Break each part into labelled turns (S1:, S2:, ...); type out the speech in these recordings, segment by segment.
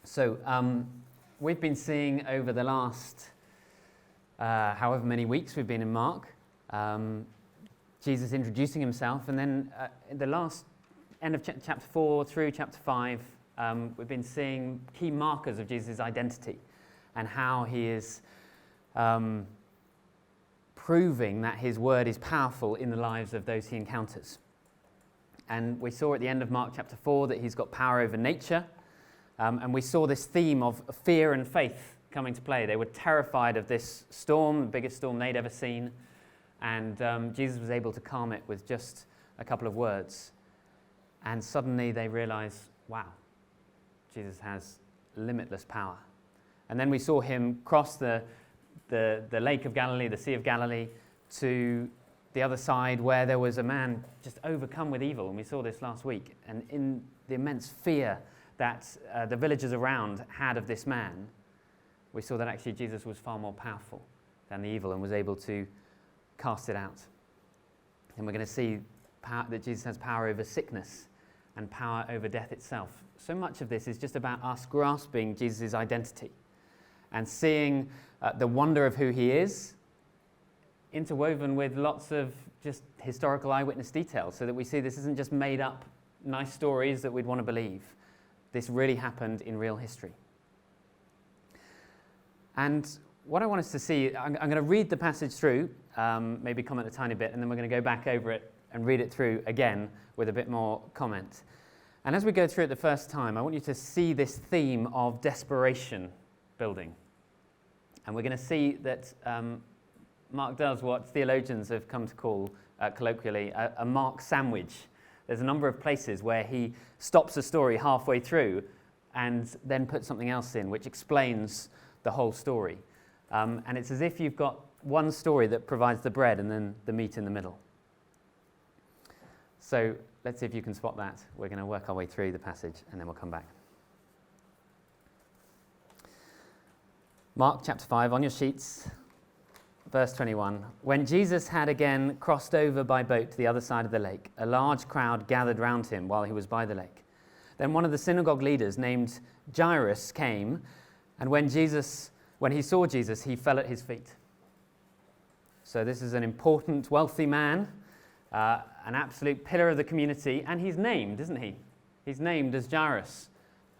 S1: So we've been seeing over the last however many weeks we've been in Mark, Jesus introducing himself, and then in the last end of chapter 4 through chapter 5, we've been seeing key markers of Jesus' identity and how he is proving that his word is powerful in the lives of those he encounters. And we saw at the end of Mark chapter 4 that he's got power over nature. And we saw this theme of fear and faith coming to play. They were terrified of this storm, the biggest storm they'd ever seen. And Jesus was able to calm it with just a couple of words. And suddenly they realized, wow, Jesus has limitless power. And then we saw him cross the Lake of Galilee, the Sea of Galilee, to the other side where there was a man just overcome with evil. And we saw this last week. And in the immense fear that the villagers around had of this man, we saw that actually Jesus was far more powerful than the evil and was able to cast it out. And we're going to see that Jesus has power over sickness and power over death itself. So much of this is just about us grasping Jesus' identity and seeing the wonder of who he is, interwoven with lots of just historical eyewitness details, so that we see this isn't just made up nice stories that we'd want to believe. This really happened in real history. And what I want us to see, I'm going to read the passage through, maybe comment a tiny bit, and then we're going to go back over it and read it through again with a bit more comment. And as we go through it the first time, I want you to see this theme of desperation building. And we're going to see that Mark does what theologians have come to call, colloquially, a Mark sandwich. There's a number of places where he stops a story halfway through and then puts something else in, which explains the whole story. And it's as if you've got one story that provides the bread and then the meat in the middle. So let's see if you can spot that. We're going to work our way through the passage and then we'll come back. Mark chapter 5 on your sheets. Verse 21, when Jesus had again crossed over by boat to the other side of the lake, a large crowd gathered round him while he was by the lake. Then one of the synagogue leaders named Jairus came, and when he saw Jesus, he fell at his feet. So this is an important, wealthy man, an absolute pillar of the community, and he's named, isn't he? He's named as Jairus.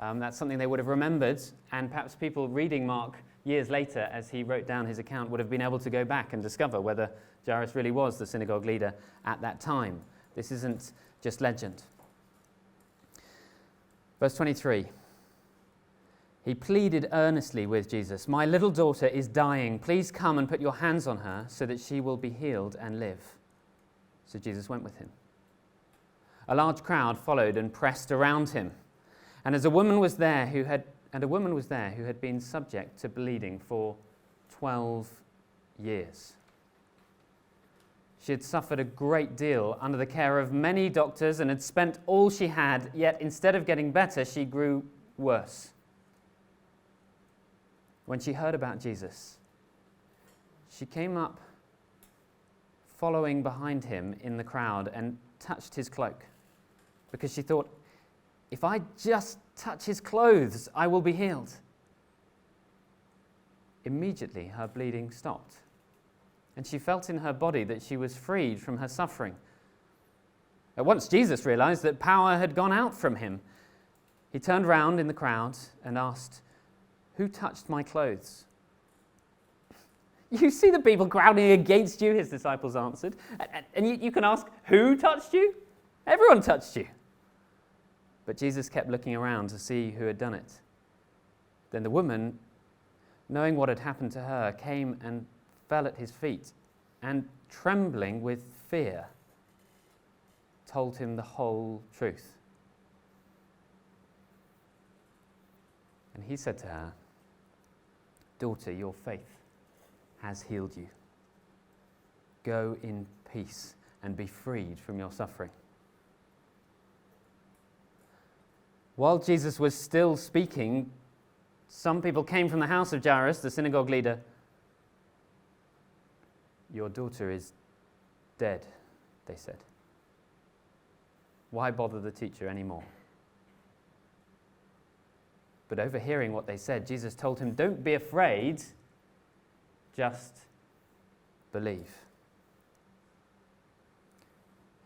S1: That's something they would have remembered, and perhaps people reading Mark years later, as he wrote down his account, would have been able to go back and discover whether Jairus really was the synagogue leader at that time. This isn't just legend. Verse 23. He pleaded earnestly with Jesus, "My little daughter is dying. Please come and put your hands on her so that she will be healed and live." So Jesus went with him. A large crowd followed and pressed around him. And a woman was there who had been subject to bleeding for 12 years. She had suffered a great deal under the care of many doctors and had spent all she had, yet instead of getting better, she grew worse. When she heard about Jesus, she came up following behind him in the crowd and touched his cloak, because she thought, if I just touch his clothes, I will be healed. Immediately, her bleeding stopped, and she felt in her body that she was freed from her suffering. At once, Jesus realized that power had gone out from him. He turned round in the crowd and asked, "Who touched my clothes?" "You see the people crowding against you," his disciples answered. And you can ask, "Who touched you?" Everyone touched you. But Jesus kept looking around to see who had done it. Then the woman, knowing what had happened to her, came and fell at his feet, and trembling with fear, told him the whole truth. And he said to her, "Daughter, your faith has healed you. Go in peace and be freed from your suffering." While Jesus was still speaking, some people came from the house of Jairus, the synagogue leader. "Your daughter is dead," they said. "Why bother the teacher anymore?" But overhearing what they said, Jesus told him, "Don't be afraid, just believe."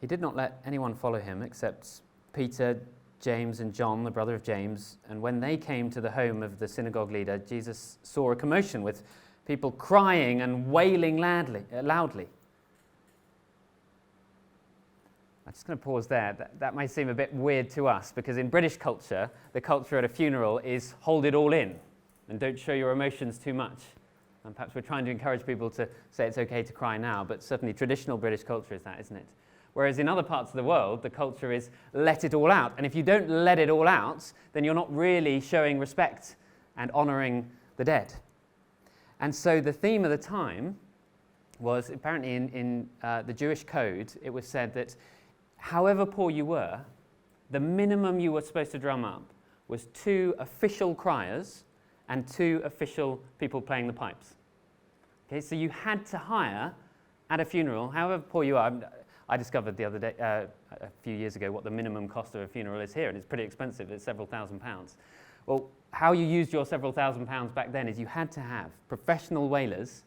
S1: He did not let anyone follow him except Peter, James, and John, the brother of James. And when they came to the home of the synagogue leader, Jesus saw a commotion with people crying and wailing loudly. I'm just going to pause there. That may seem a bit weird to us, because in British culture, the culture at a funeral is hold it all in and don't show your emotions too much. And perhaps we're trying to encourage people to say it's okay to cry now, but certainly traditional British culture is that, isn't it? Whereas in other parts of the world, the culture is let it all out. And if you don't let it all out, then you're not really showing respect and honouring the dead. And so the theme of the time was, apparently in the Jewish code, it was said that however poor you were, the minimum you were supposed to drum up was 2 official criers and 2 official people playing the pipes. Okay, so you had to hire at a funeral, however poor you are. I discovered the other day, a few years ago, what the minimum cost of a funeral is here, and it's pretty expensive. It's several £1,000s. Well, how you used your several £1,000s back then is you had to have professional wailers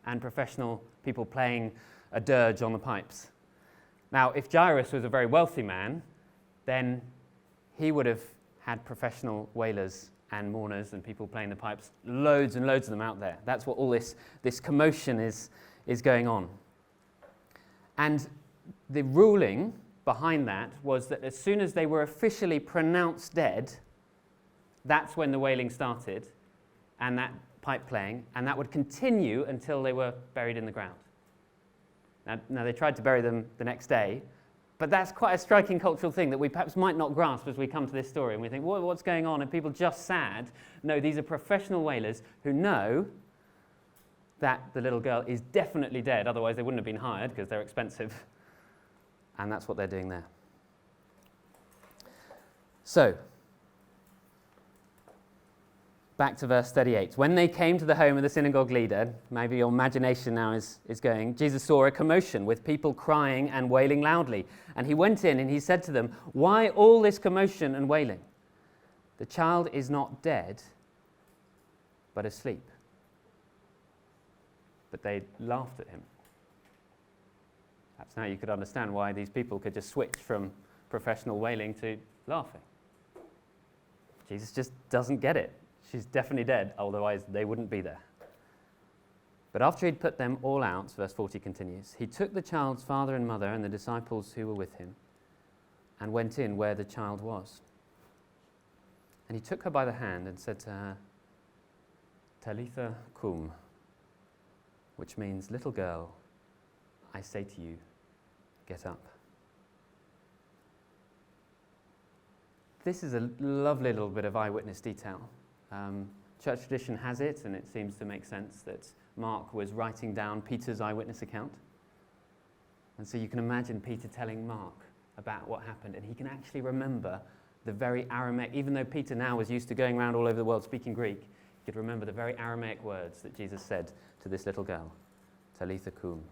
S1: and professional people playing a dirge on the pipes. Now, if Jairus was a very wealthy man, then he would have had professional wailers and mourners and people playing the pipes, loads and loads of them out there. That's what all this commotion is going on. And the ruling behind that was that as soon as they were officially pronounced dead, that's when the wailing started and that pipe playing, and that would continue until they were buried in the ground. Now they tried to bury them the next day, but that's quite a striking cultural thing that we perhaps might not grasp as we come to this story and we think, what's going on? Are people just sad? No, these are professional wailers who know that the little girl is definitely dead, otherwise they wouldn't have been hired because they're expensive. And that's what they're doing there. So, back to verse 38. When they came to the home of the synagogue leader, maybe your imagination now is going, Jesus saw a commotion with people crying and wailing loudly. And he went in and he said to them, "Why all this commotion and wailing? The child is not dead, but asleep." But they laughed at him. Perhaps now you could understand why these people could just switch from professional wailing to laughing. Jesus just doesn't get it. She's definitely dead, otherwise they wouldn't be there. But after he'd put them all out, verse 40 continues, he took the child's father and mother and the disciples who were with him and went in where the child was. And he took her by the hand and said to her, "Talitha cum," which means, "Little girl, I say to you, get up." This is a lovely little bit of eyewitness detail. Church tradition has it, and it seems to make sense that Mark was writing down Peter's eyewitness account. And so you can imagine Peter telling Mark about what happened, and he can actually remember the very Aramaic, even though Peter now was used to going around all over the world speaking Greek, he could remember the very Aramaic words that Jesus said to this little girl, "Talitha cum,"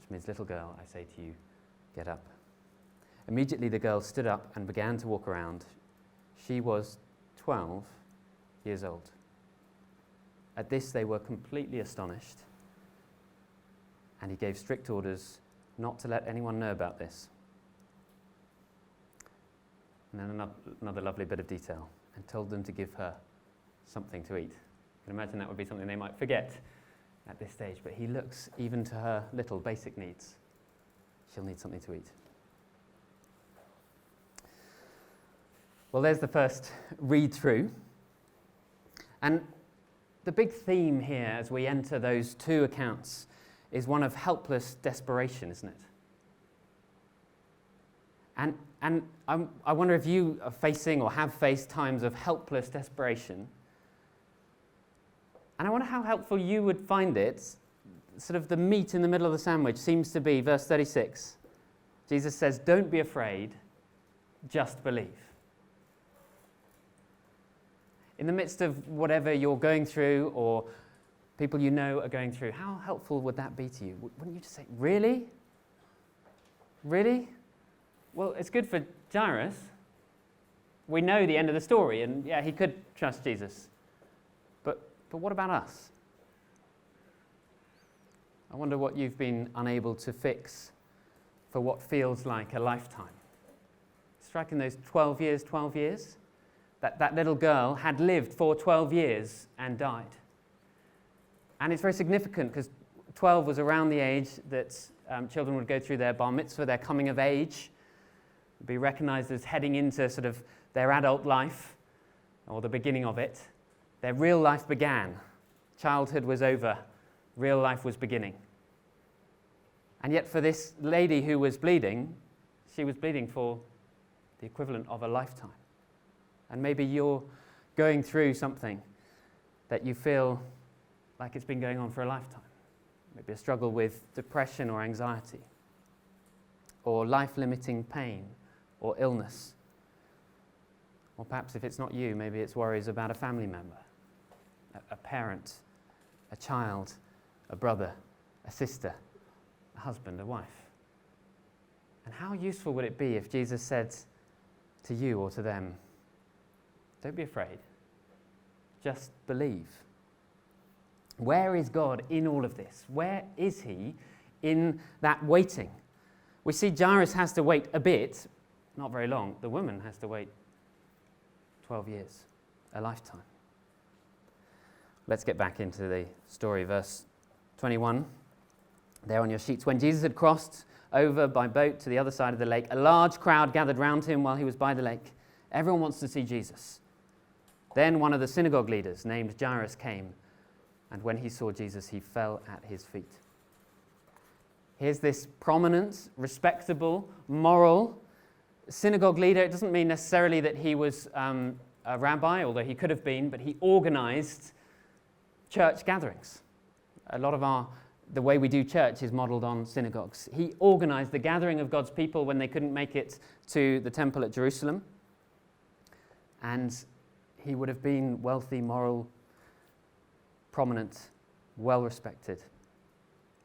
S1: which means, "Little girl, I say to you, get up." Immediately the girl stood up and began to walk around. She was 12 years old. At this they were completely astonished, and he gave strict orders not to let anyone know about this. And then another lovely bit of detail, and told them to give her something to eat. You can imagine that would be something they might forget at this stage, but he looks even to her little basic needs. She'll need something to eat. Well, there's the first read-through. And the big theme here as we enter those 2 accounts is one of helpless desperation, isn't it? And I wonder if you are facing or have faced times of helpless desperation. And I wonder how helpful you would find it. Sort of the meat in the middle of the sandwich seems to be verse 36. Jesus says, "Don't be afraid, just believe." In the midst of whatever you're going through or people you know are going through, how helpful would that be to you? Wouldn't you just say, "Really? Really?" Well, it's good for Jairus. we know the end of the story, and yeah, he could trust Jesus. But what about us? I wonder what you've been unable to fix for what feels like a lifetime. Striking those 12 years, that little girl had lived for 12 years and died. And it's very significant because 12 was around the age that children would go through their bar mitzvah, their coming of age, be recognized as heading into sort of their adult life, or the beginning of it. Their real life began. Childhood was over. Real life was beginning. And yet for this lady who was bleeding, she was bleeding for the equivalent of a lifetime. And maybe you're going through something that you feel like it's been going on for a lifetime. Maybe a struggle with depression or anxiety, or life-limiting pain or illness. Or perhaps if it's not you, maybe it's worries about a family member, a parent, a child, a brother, a sister, a husband, a wife. And how useful would it be if Jesus said to you or to them, don't be afraid, just believe. Where is God in all of this? Where is he in that waiting? We see Jairus has to wait a bit, not very long. The woman has to wait 12 years, a lifetime. Let's get back into the story, verse 21. There on your sheets. When Jesus had crossed over by boat to the other side of the lake, a large crowd gathered round him while he was by the lake. Everyone wants to see Jesus. Then one of the synagogue leaders, named Jairus, came, and when he saw Jesus, he fell at his feet. Here's this prominent, respectable, moral synagogue leader. It doesn't mean necessarily that he was a rabbi, although he could have been, but he organized church gatherings. A lot of the way we do church is modeled on synagogues. He organized the gathering of God's people when they couldn't make it to the temple at Jerusalem. And he would have been wealthy, moral, prominent, well-respected.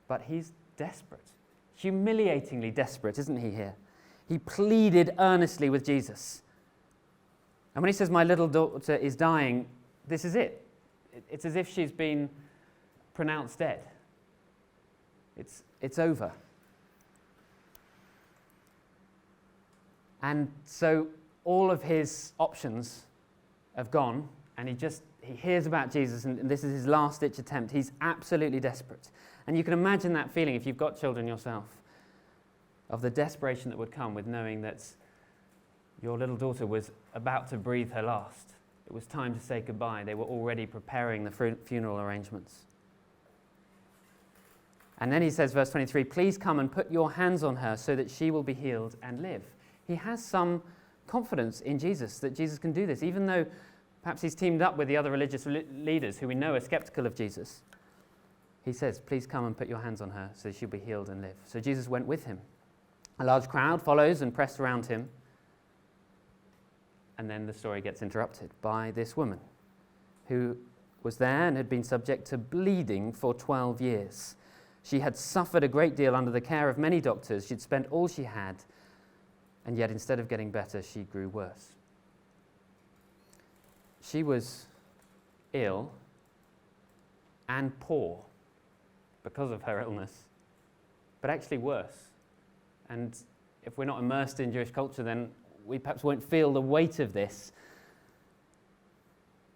S1: But he's desperate, humiliatingly desperate, isn't he here? He pleaded earnestly with Jesus. And when he says, my little daughter is dying, this is it. It's as if she's been pronounced dead. It's over. And so all of his options have gone, and he hears about Jesus, and this is his last-ditch attempt. He's absolutely desperate. And you can imagine that feeling, if you've got children yourself, of the desperation that would come with knowing that your little daughter was about to breathe her last. It was time to say goodbye. They were already preparing the funeral arrangements. And then he says, verse 23, please come and put your hands on her so that she will be healed and live. He has some confidence in Jesus, that Jesus can do this, even though perhaps he's teamed up with the other religious leaders who we know are skeptical of Jesus. He says, please come and put your hands on her so that she'll be healed and live. So Jesus went with him. A large crowd follows and pressed around him. And then the story gets interrupted by this woman who was there and had been subject to bleeding for 12 years. She had suffered a great deal under the care of many doctors. She'd spent all she had, and yet instead of getting better, she grew worse. She was ill and poor because of her illness, but actually worse. And if we're not immersed in Jewish culture, then we perhaps won't feel the weight of this.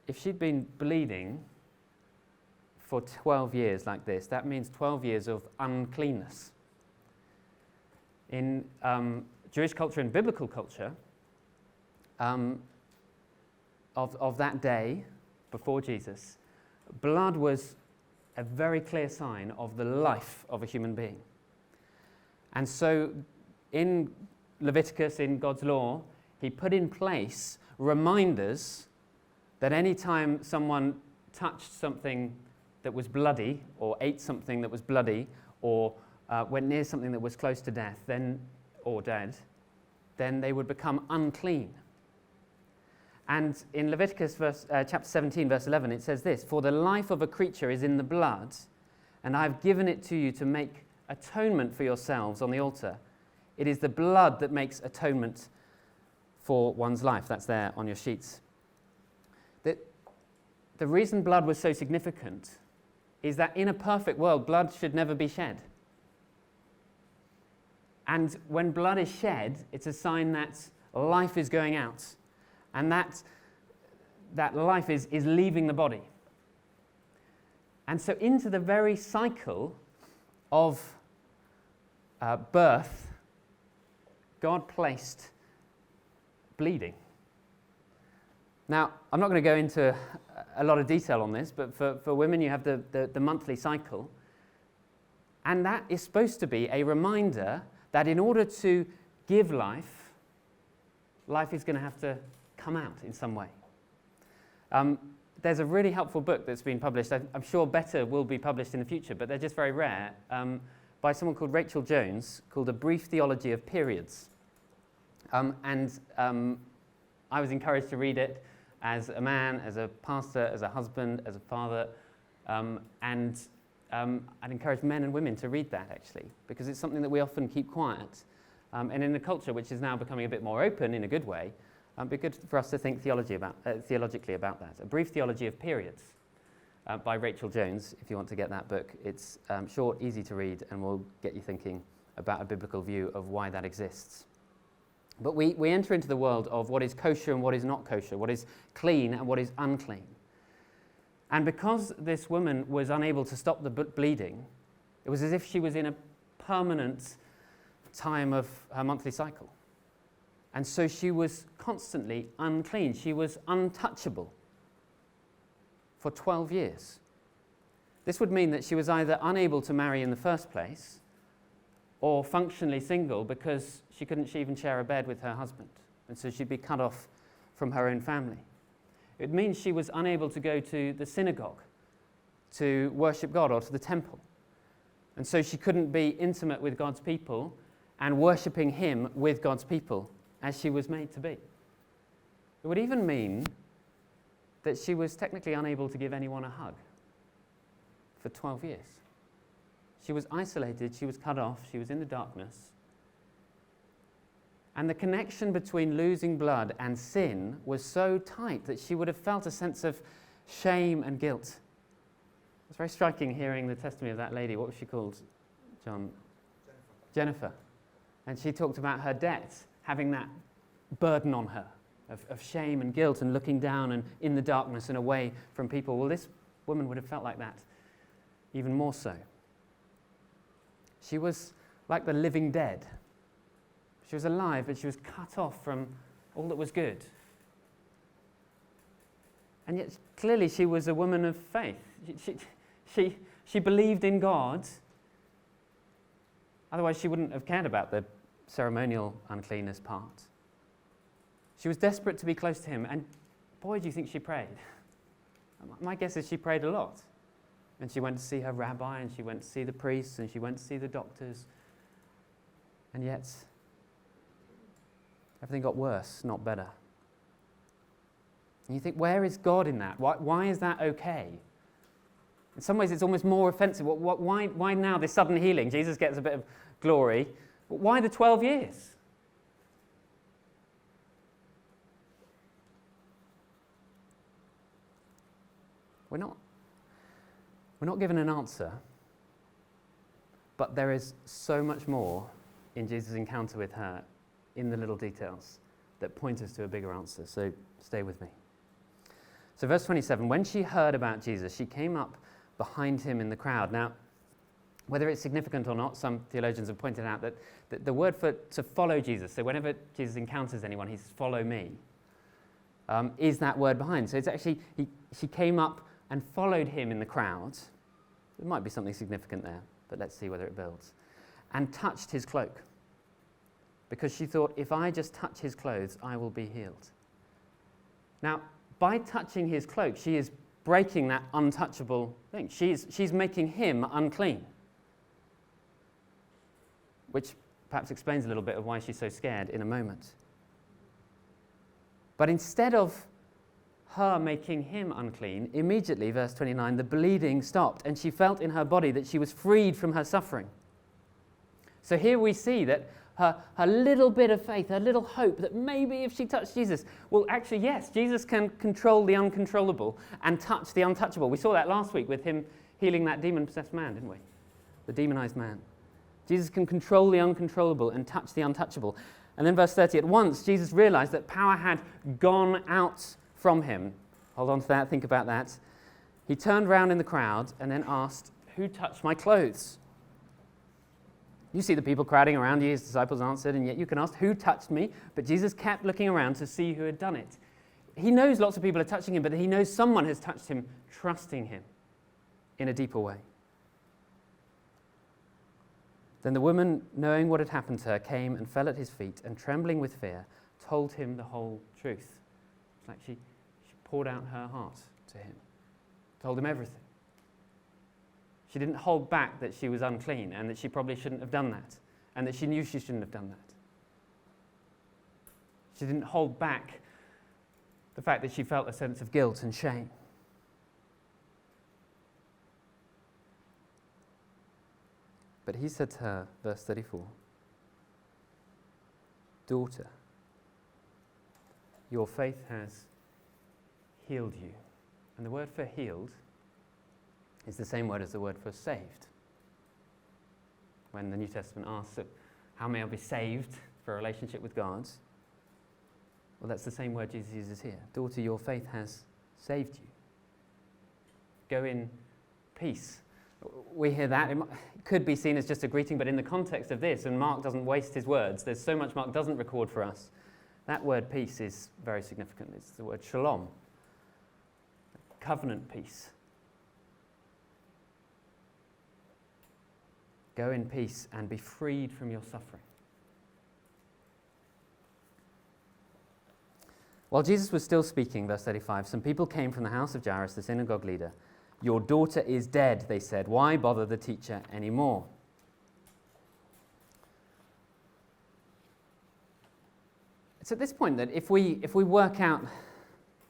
S1: If she'd been bleeding for 12 years like this, that means 12 years of uncleanness. In Jewish culture and biblical culture of that day before Jesus, blood was a very clear sign of the life of a human being. And so in Leviticus, in God's law, he put in place reminders that any time someone touched something that was bloody, or ate something that was bloody, or went near something that was close to death, or dead, then they would become unclean. And in Leviticus chapter 17, verse 11, it says this, for the life of a creature is in the blood, and I have given it to you to make atonement for yourselves on the altar. It is the blood that makes atonement for one's life. That's there on your sheets. The reason blood was so significant is that in a perfect world, blood should never be shed. And when blood is shed, it's a sign that life is going out, and that life is leaving the body. And so into the very cycle of birth, God placed bleeding. Now, I'm not going to go into a lot of detail on this, but for women you have the monthly cycle, and that is supposed to be a reminder that in order to give life, life is going to have to come out in some way. There's a really helpful book that's been published. I'm sure better will be published in the future, but they're just very rare, by someone called Rachel Jones, called A Brief Theology of Periods. I was encouraged to read it as a man, as a pastor, as a husband, as a father, and I'd encourage men and women to read that, actually, because it's something that we often keep quiet. And in a culture which is now becoming a bit more open in a good way, it'd be good for us to think theologically about that. A Brief Theology of Periods by Rachel Jones, if you want to get that book. It's short, easy to read, and will get you thinking about a biblical view of why that exists. But we enter into the world of what is kosher and what is not kosher, what is clean and what is unclean. And because this woman was unable to stop the bleeding, it was as if she was in a permanent time of her monthly cycle. And so she was constantly unclean. She was untouchable for 12 years. This would mean that she was either unable to marry in the first place or functionally single because she couldn't even share a bed with her husband. And so she'd be cut off from her own family. It means she was unable to go to the synagogue to worship God or to the temple. And so she couldn't be intimate with God's people and worshipping Him with God's people as she was made to be. It would even mean that she was technically unable to give anyone a hug for 12 years. She was isolated, she was cut off, she was in the darkness. And the connection between losing blood and sin was so tight that she would have felt a sense of shame and guilt. It was very striking hearing the testimony of that lady. What was she called, John? Jennifer. And she talked about her debt, having that burden on her of shame and guilt and looking down and in the darkness and away from people. Well, this woman would have felt like that even more so. She was like the living dead. She was alive, but she was cut off from all that was good. And yet, clearly, she was a woman of faith. She believed in God. Otherwise, she wouldn't have cared about the ceremonial uncleanness part. She was desperate to be close to Him, and boy, do you think she prayed. My guess is she prayed a lot. And she went to see her rabbi, and she went to see the priests, and she went to see the doctors. And yet, everything got worse, not better. And you think, where is God in that? Why is that okay? In some ways, it's almost more offensive. Why now this sudden healing? Jesus gets a bit of glory. But why the 12 years? We're not given an answer, but there is so much more in Jesus' encounter with her in the little details that point us to a bigger answer. So stay with me. So verse 27, when she heard about Jesus, she came up behind him in the crowd. Now, whether it's significant or not, some theologians have pointed out that the word for to follow Jesus, so whenever Jesus encounters anyone, he says, follow me, is that word behind. So it's actually, she came up and followed him in the crowd. There might be something significant there, but let's see whether it builds. And touched his cloak, because she thought, if I just touch his clothes, I will be healed. Now, by touching his cloak, she is breaking that untouchable thing. She's making him unclean, which perhaps explains a little bit of why she's so scared in a moment. But instead of her making him unclean, immediately, verse 29, the bleeding stopped, and she felt in her body that she was freed from her suffering. So here we see that her little bit of faith, her little hope that maybe if she touched Jesus, well, actually, yes, Jesus can control the uncontrollable and touch the untouchable. We saw that last week with him healing that demon-possessed man, didn't we? The demonized man. Jesus can control the uncontrollable and touch the untouchable. And then verse 30, at once Jesus realized that power had gone out from him. Hold on to that, think about that. He turned round in the crowd and then asked, "Who touched my clothes?" You see the people crowding around you, his disciples answered, and yet you can ask, "Who touched me?" But Jesus kept looking around to see who had done it. He knows lots of people are touching him, but he knows someone has touched him, trusting him in a deeper way. Then the woman, knowing what had happened to her, came and fell at his feet, and trembling with fear, told him the whole truth. It's like she poured out her heart to him, told him everything. She didn't hold back that she was unclean and that she probably shouldn't have done that, and that she knew she shouldn't have done that. She didn't hold back the fact that she felt a sense of guilt and shame. But he said to her, verse 34, "Daughter, your faith has healed you." And the word for healed is the same word as the word for saved. When the New Testament asks, how may I be saved for a relationship with God? Well, that's the same word Jesus uses here. Daughter, your faith has saved you. Go in peace. We hear that. It could be seen as just a greeting, but in the context of this, and Mark doesn't waste his words, there's so much Mark doesn't record for us. That word peace is very significant. It's the word shalom, covenant peace. Go in peace and be freed from your suffering. While Jesus was still speaking, verse 35, some people came from the house of Jairus, the synagogue leader. "Your daughter is dead," they said. "Why bother the teacher anymore?" It's at this point that if we work out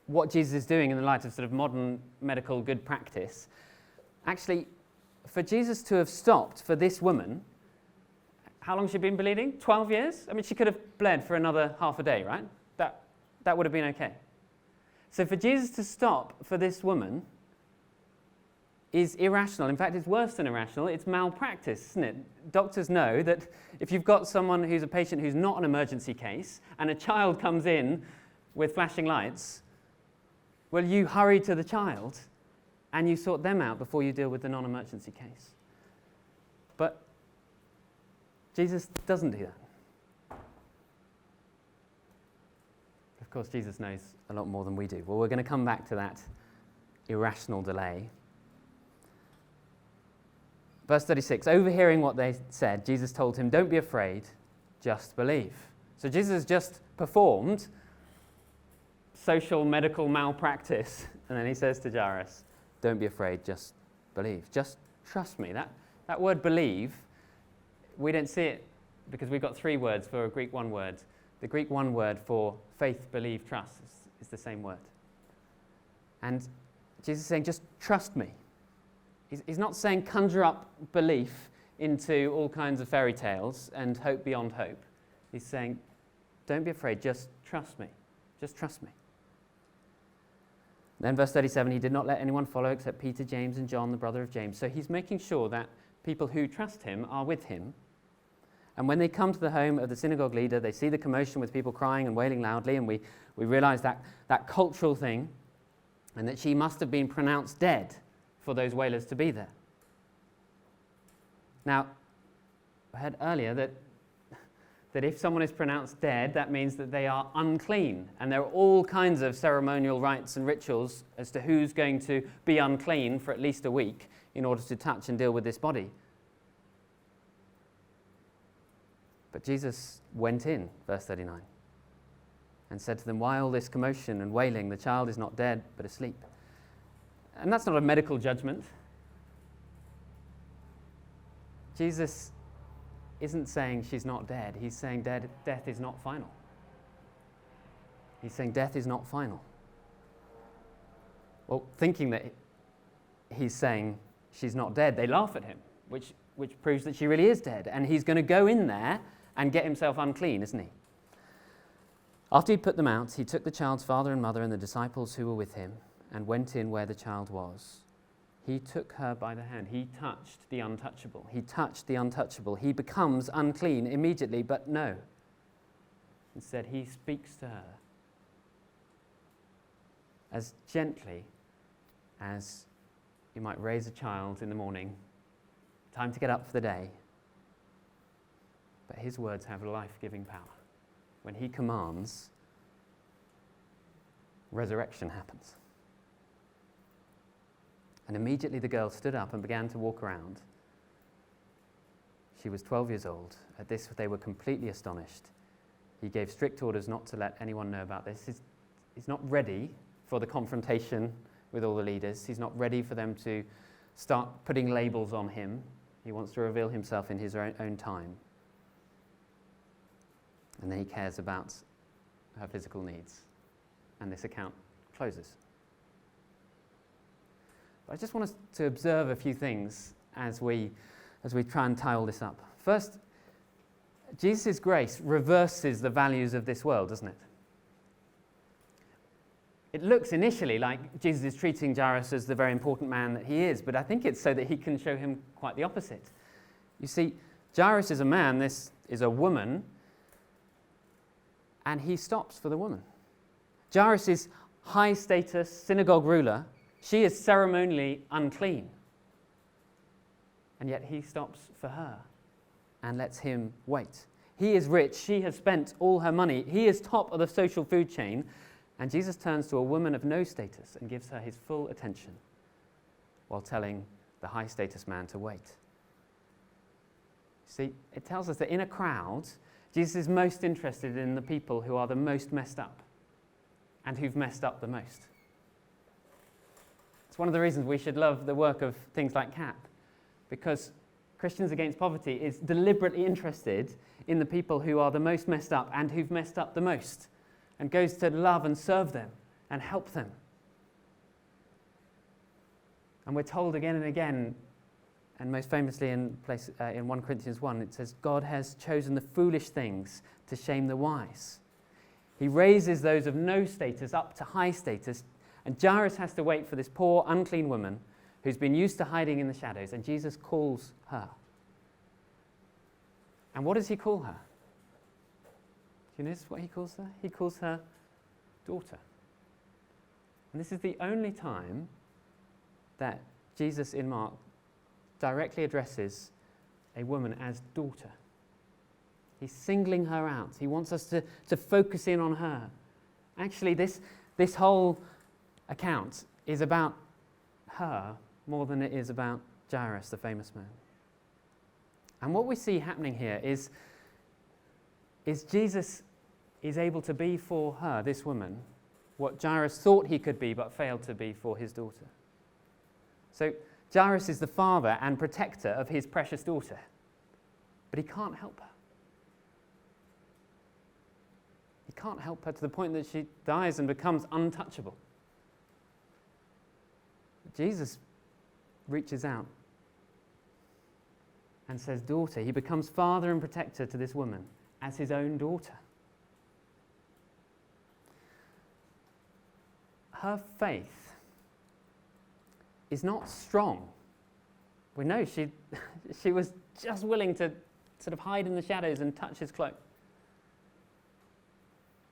S1: what Jesus is doing in the light of sort of modern medical good practice, actually, for Jesus to have stopped for this woman, how long has she been bleeding? 12 years? I mean, she could have bled for another half a day, right? That would have been okay. So for Jesus to stop for this woman is irrational. In fact, it's worse than irrational. It's malpractice, isn't it? Doctors know that if you've got someone who's a patient who's not an emergency case and a child comes in with flashing lights, well, you hurry to the child and you sort them out before you deal with the non-emergency case. But Jesus doesn't do that. Of course, Jesus knows a lot more than we do. Well, we're going to come back to that irrational delay. Verse 36, overhearing what they said, Jesus told him, "Don't be afraid, just believe." So Jesus has just performed social medical malpractice, and then he says to Jairus, "Don't be afraid, just believe. Just trust me." That word believe, we don't see it because we've got three words for a Greek one word. The Greek one word for faith, believe, trust is the same word. And Jesus is saying, just trust me. He's not saying conjure up belief into all kinds of fairy tales and hope beyond hope. He's saying, don't be afraid, just trust me. Just trust me. Then verse 37, he did not let anyone follow except Peter, James, and John, the brother of James. So he's making sure that people who trust him are with him. And when they come to the home of the synagogue leader, they see the commotion with people crying and wailing loudly, and we realize that cultural thing, and that she must have been pronounced dead for those wailers to be there. Now, I heard earlier that if someone is pronounced dead, that means that they are unclean. And there are all kinds of ceremonial rites and rituals as to who's going to be unclean for at least a week in order to touch and deal with this body. But Jesus went in, verse 39, and said to them, "Why all this commotion and wailing? The child is not dead, but asleep." And that's not a medical judgment. Jesus isn't saying she's not dead. He's saying death is not final. He's saying death is not final. Well, thinking that he's saying she's not dead, they laugh at him, which proves that she really is dead. And he's going to go in there and get himself unclean, isn't he? After he'd put them out, he took the child's father and mother and the disciples who were with him and went in where the child was. He took her by the hand. He touched the untouchable. He touched the untouchable. He becomes unclean immediately, but no. Instead, he speaks to her as gently as you might raise a child in the morning, time to get up for the day. But his words have life-giving power. When he commands, resurrection happens. And immediately the girl stood up and began to walk around. She was 12 years old. At this, they were completely astonished. He gave strict orders not to let anyone know about this. He's not ready for the confrontation with all the leaders. He's not ready for them to start putting labels on him. He wants to reveal himself in his own time. And then he cares about her physical needs. And this account closes. But I just want us to observe a few things as we try and tie all this up. First, Jesus' grace reverses the values of this world, doesn't it? It looks initially like Jesus is treating Jairus as the very important man that he is, but I think it's so that he can show him quite the opposite. You see, Jairus is a man, this is a woman, and he stops for the woman. Jairus is high status synagogue ruler. She is ceremonially unclean. And yet he stops for her and lets him wait. He is rich. She has spent all her money. He is top of the social food chain. And Jesus turns to a woman of no status and gives her his full attention while telling the high status man to wait. See, it tells us that in a crowd, Jesus is most interested in the people who are the most messed up and who've messed up the most. It's one of the reasons we should love the work of things like CAP, because Christians Against Poverty is deliberately interested in the people who are the most messed up and who've messed up the most, and goes to love and serve them and help them. And we're told again and again, and most famously in 1 Corinthians 1, it says, God has chosen the foolish things to shame the wise. He raises those of no status up to high status, and Jairus has to wait for this poor, unclean woman who's been used to hiding in the shadows, and Jesus calls her. And what does he call her? Do you notice what he calls her? He calls her daughter. And this is the only time that Jesus in Mark directly addresses a woman as daughter. He's singling her out. He wants us to focus in on her. Actually, this whole account is about her more than it is about Jairus, the famous man. And what we see happening here is Jesus is able to be for her, this woman, what Jairus thought he could be but failed to be for his daughter. So Jairus is the father and protector of his precious daughter, but he can't help her. He can't help her to the point that she dies and becomes untouchable. Jesus reaches out and says, daughter. He becomes father and protector to this woman as his own daughter. Her faith is not strong. We know she was just willing to sort of hide in the shadows and touch his cloak.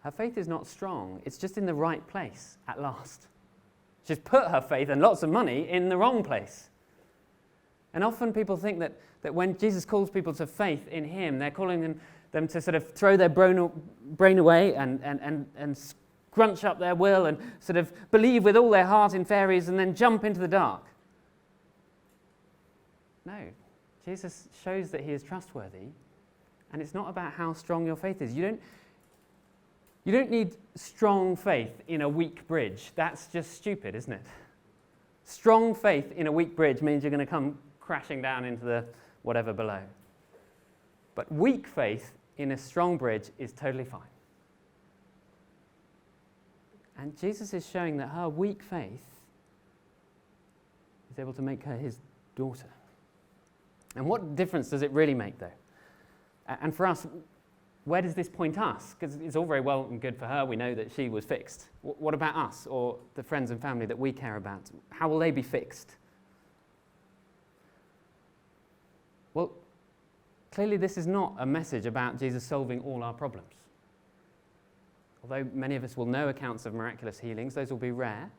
S1: Her faith is not strong. It's just in the right place at last. She's put her faith and lots of money in the wrong place. And often people think that when Jesus calls people to faith in him, they're calling them to sort of throw their brain away and scrunch up their will and sort of believe with all their heart in fairies and then jump into the dark. No, Jesus shows that he is trustworthy, and it's not about how strong your faith is. You don't need strong faith in a weak bridge. That's just stupid, isn't it? Strong faith in a weak bridge means you're going to come crashing down into the whatever below. But weak faith in a strong bridge is totally fine. And Jesus is showing that her weak faith is able to make her his daughter. And what difference does it really make, though? And for us, where does this point us? Because it's all very well and good for her. We know that she was fixed. What about us or the friends and family that we care about? How will they be fixed? Well, clearly this is not a message about Jesus solving all our problems. Although many of us will know accounts of miraculous healings, those will be rare.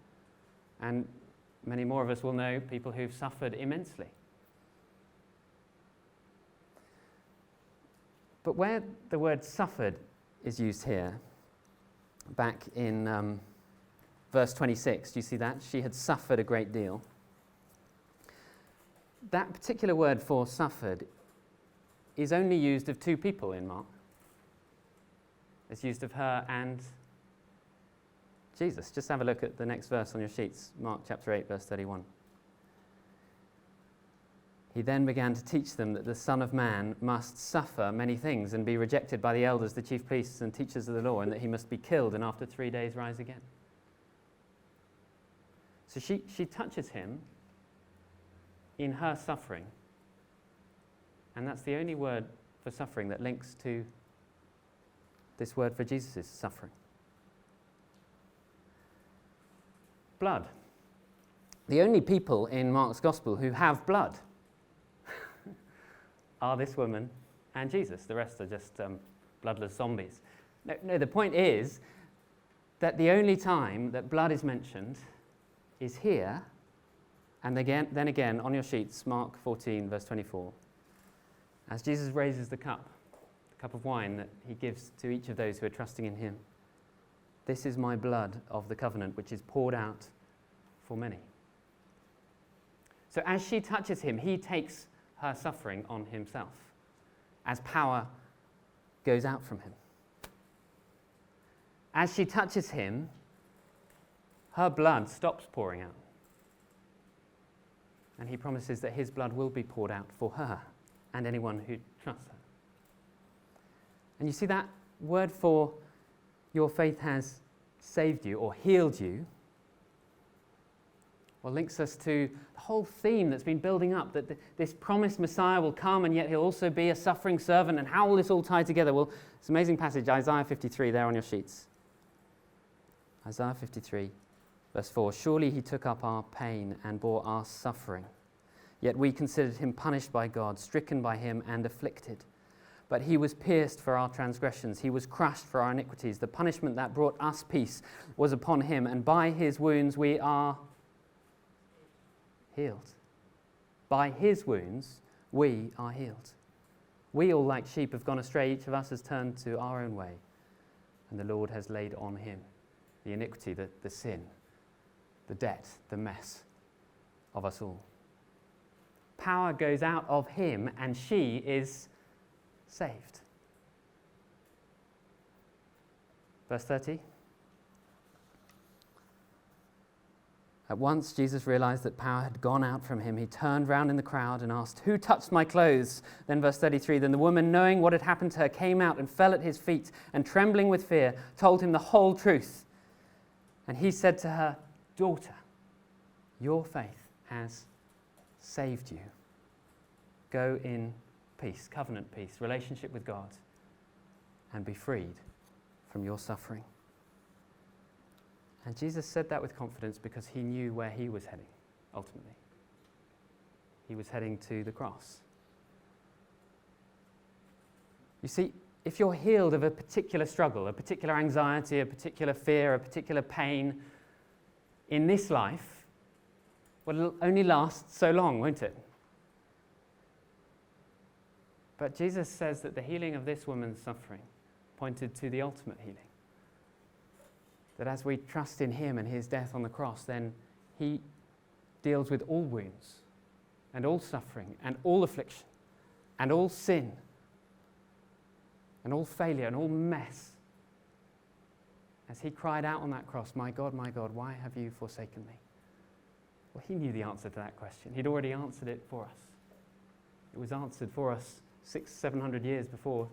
S1: And many more of us will know people who've suffered immensely. But where the word suffered is used here, back in verse 26, do you see that? She had suffered a great deal. That particular word for suffered is only used of two people in Mark. It's used of her and Jesus. Just have a look at the next verse on your sheets, Mark chapter 8, verse 31. He then began to teach them that the Son of Man must suffer many things and be rejected by the elders, the chief priests and teachers of the law, and that he must be killed and after 3 days rise again. So she touches him in her suffering. And that's the only word for suffering that links to this word for Jesus' suffering. Blood. The only people in Mark's Gospel who have blood are this woman and Jesus. The rest are just bloodless zombies. No, the point is that the only time that blood is mentioned is here, and then again on your sheets, Mark 14, verse 24. As Jesus raises the cup of wine that he gives to each of those who are trusting in him. This is my blood of the covenant, which is poured out for many. So as she touches him, he takes her suffering on himself as power goes out from him. As she touches him, her blood stops pouring out. And he promises that his blood will be poured out for her and anyone who trusts her. And you see that word for your faith has saved you or healed you, well, links us to the whole theme that's been building up, that this promised Messiah will come and yet he'll also be a suffering servant. And how will this all tie together? Well, it's an amazing passage, Isaiah 53, there on your sheets. Isaiah 53, verse 4. Surely he took up our pain and bore our suffering. Yet we considered him punished by God, stricken by him and afflicted. But he was pierced for our transgressions. He was crushed for our iniquities. The punishment that brought us peace was upon him, and by his wounds we are healed. By his wounds we are healed. We all like sheep have gone astray. Each of us has turned to our own way. And the Lord has laid on him the iniquity, the sin, the debt, the mess of us all. Power goes out of him, and she is saved. Verse 30. At once Jesus realized that power had gone out from him. He turned round in the crowd and asked, "Who touched my clothes?" Then verse 33, then the woman, knowing what had happened to her, came out and fell at his feet, and trembling with fear, told him the whole truth. And he said to her, "Daughter, your faith has saved you. Go in peace, covenant peace, relationship with God, and be freed from your suffering." And Jesus said that with confidence because he knew where he was heading, ultimately. He was heading to the cross. You see, if you're healed of a particular struggle, a particular anxiety, a particular fear, a particular pain in this life, well, it'll only last so long, won't it? But Jesus says that the healing of this woman's suffering pointed to the ultimate healing. That as we trust in him and his death on the cross, then he deals with all wounds and all suffering and all affliction and all sin and all failure and all mess. As he cried out on that cross, my God, why have you forsaken me?" Well, he knew the answer to that question. He'd already answered it for us. It was answered for us 600-700 years before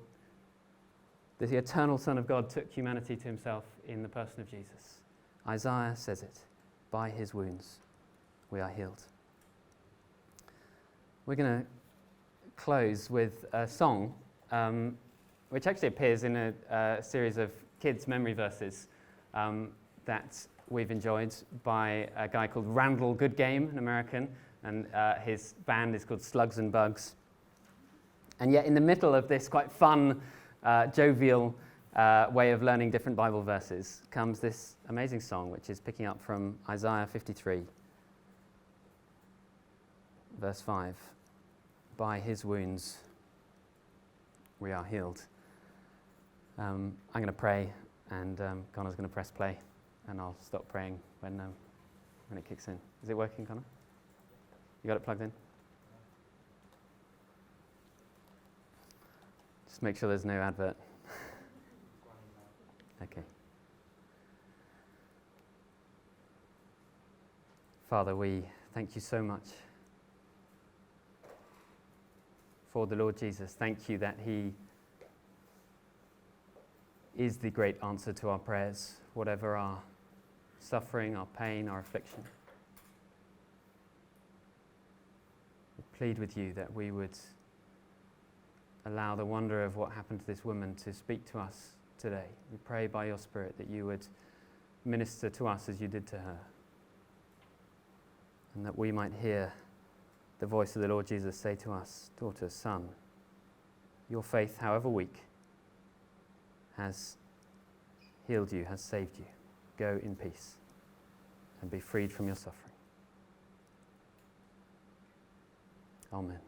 S1: the eternal Son of God took humanity to himself in the person of Jesus. Isaiah says it, by his wounds we are healed. We're going to close with a song which actually appears in a series of kids' memory verses that we've enjoyed by a guy called Randall Goodgame, an American, and his band is called Slugs and Bugs. And yet in the middle of this quite fun, jovial way of learning different Bible verses comes this amazing song, which is picking up from Isaiah 53, verse 5. By his wounds we are healed. I'm going to pray, and Connor's going to press play, and I'll stop praying when it kicks in. Is it working, Connor? You got it plugged in? Just make sure there's no advert. Okay. Father, we thank you so much for the Lord Jesus. Thank you that he is the great answer to our prayers, whatever our suffering, our pain, our affliction. We plead with you that we would allow the wonder of what happened to this woman to speak to us today. We pray by your Spirit that you would minister to us as you did to her, and that we might hear the voice of the Lord Jesus say to us, daughter, son, your faith, however weak, has healed you, has saved you. Go in peace and be freed from your suffering. Amen.